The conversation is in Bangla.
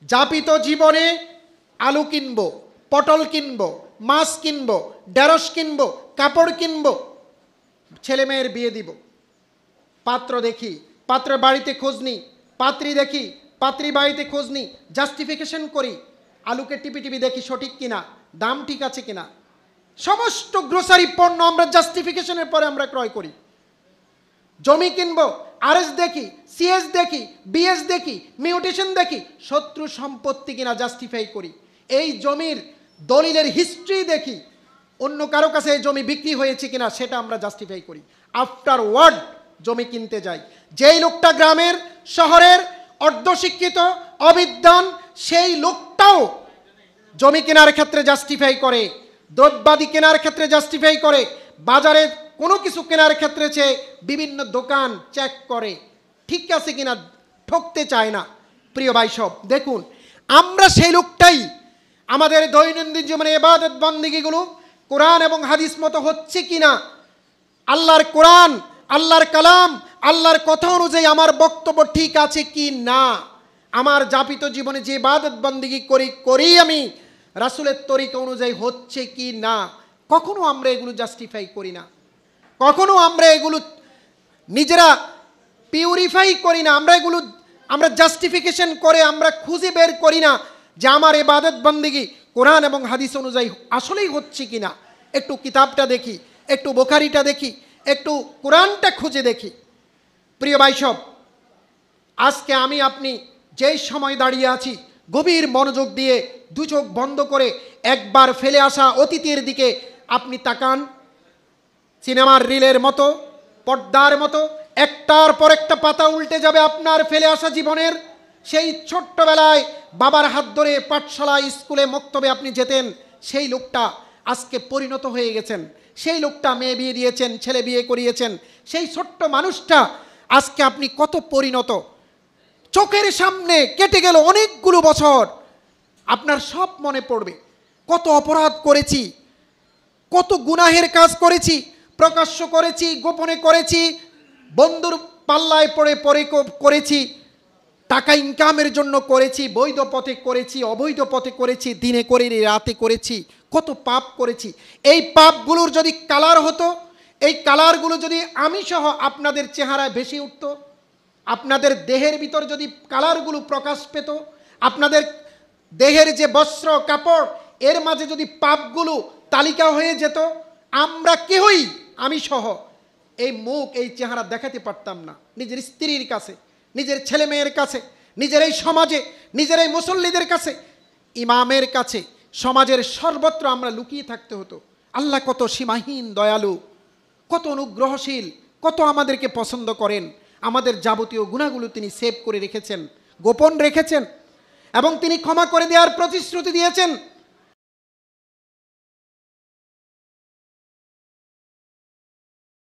যাপিত জীবনে আলু কিনবো, পটল কিনবো, মাছ কিনবো, ঢেঁড়স কিনবো, কাপড় কিনবো, ছেলে মেয়ের বিয়ে দিব, পাত্র দেখি, পাত্রের বাড়িতে খোঁজ নিই, পাত্রী দেখি, পাত্রী বাড়িতে খোঁজ নিই, জাস্টিফিকেশন করি, আলুকে টিপি টিপি দেখি সঠিক কিনা, দাম ঠিক আছে কিনা। সমস্ত গ্রোসারি পণ্য আমরা জাস্টিফিকেশনের পরে আমরা ক্রয় করি। জমি কিনবো, আরএস দেখি, সিএস দেখি, বিএস দেখি, মিউটেশন দেখি, শত্রু সম্পত্তি কিনা জাস্টিফাই করি। এই জমির দলিলের হিস্ট্রি দেখি, অন্য কারো কাছে এই জমি বিক্রি হয়েছে কিনা সেটা আমরা জাস্টিফাই করি। আফটার ওয়ার্ড জমি কিনতে যাই। যেই লোকটা গ্রামের শহরের অর্ধশিক্ষিত অবিদ্বান, সেই লোকটাও জমি কেনার ক্ষেত্রে জাস্টিফাই করে, দ্রব্যাদি কেনার ক্ষেত্রে জাস্টিফাই করে, বাজারে কোনো কিছু কেনার ক্ষেত্রে সে বিভিন্ন দোকান চেক করে ঠিক আছে কিনা, ঠকতে চায় না। প্রিয় ভাই সব দেখুন, আমরা সেই লোকটাই আমাদের দৈনন্দিন জীবনে ইবাদত বন্দেগীগুলো কোরআন এবং হাদিস মতো হচ্ছে কিনা, আল্লাহর কোরআন, আল্লাহর কালাম, আল্লাহর কথা অনুযায়ী আমার বক্তব্য ঠিক আছে কি না, আমার যাপিত জীবনে যে ইবাদত বন্দেগী করি আমি রাসূলের তরিকা অনুযায়ী হচ্ছে কি না। কখনো আমরা এগুলো জাস্টিফাই করি না, কখনো আমরা এগুলো নিজেরা পিউরিফাই করি না, আমরা জাস্টিফিকেশন করে আমরা খুঁজে বের করি না যে আমার ইবাদত বন্দেগী কোরআন এবং হাদিস অনুযায়ী আসলেই হচ্ছে কিনা। একটু কিতাবটা দেখি, একটু বুখারীটা দেখি, একটু কোরআনটা খুঁজে দেখি। প্রিয় ভাই সব, আজকে আমি আপনি যেই সময় দাঁড়িয়ে আছি, গভীর মনোযোগ দিয়ে দু চোখ বন্ধ করে একবার ফেলে আসা অতীতের দিকে আপনি তাকান। সিনেমার রিলের মতো, পর্দার মতো একটার পর একটা পাতা উল্টে যাবে আপনার ফেলে আসা জীবনের। সেই ছোট্টবেলায় বাবার হাত ধরে পাঠশালা, স্কুলে, মক্তবে আপনি যেতেন, সেই লোকটা আজকে পরিণত হয়ে গেছেন। সেই লোকটা মেয়ে বিয়ে দিয়েছেন, ছেলে বিয়ে করিয়েছেন, সেই ছোট্ট মানুষটা আজকে আপনি কত পরিণত। চোখের সামনে কেটে গেল অনেকগুলো বছর, আপনার সব মনে পড়বে কত অপরাধ করেছি, কত গুনাহের কাজ করেছি, প্রকাশ্য করেছি, গোপনে করেছি, বন্ধুর পাল্লায় পড়ে করেছি, টাকা ইনকামের জন্য করেছি, বৈধ পথে করেছি, অবৈধ পথে করেছি, দিনে করে রাতে করেছি, কত পাপ করেছি। এই পাপগুলোর যদি কালার হতো, এই কালারগুলো যদি আমি সহ আপনাদের চেহারায় ভেসে উঠত, আপনাদের দেহের ভিতর যদি কালারগুলো প্রকাশ পেত, আপনাদের দেহের যে বস্ত্র কাপড় এর মাঝে যদি পাপগুলো তালিকা হয়ে যেত, আমরা কেউই, আমি সহ, এই মুখ, এই চেহারা দেখাতে পারতাম না নিজের স্ত্রীর কাছে, নিজের ছেলে মেয়ের কাছে, নিজের এই সমাজে, নিজের এই মুসল্লিদের কাছে, ইমামের কাছে, সমাজের সর্বত্র আমরা লুকিয়ে থাকতে হতো। আল্লাহ কত সীমাহীন দয়ালু, কত অনুগ্রহশীল, কত আমাদেরকে পছন্দ করেন। আমাদের যাবতীয় গুনাহগুলো তিনি সেভ করে রেখেছেন, গোপন রেখেছেন, এবং তিনি ক্ষমা করে দেওয়ার প্রতিশ্রুতি দিয়েছেন।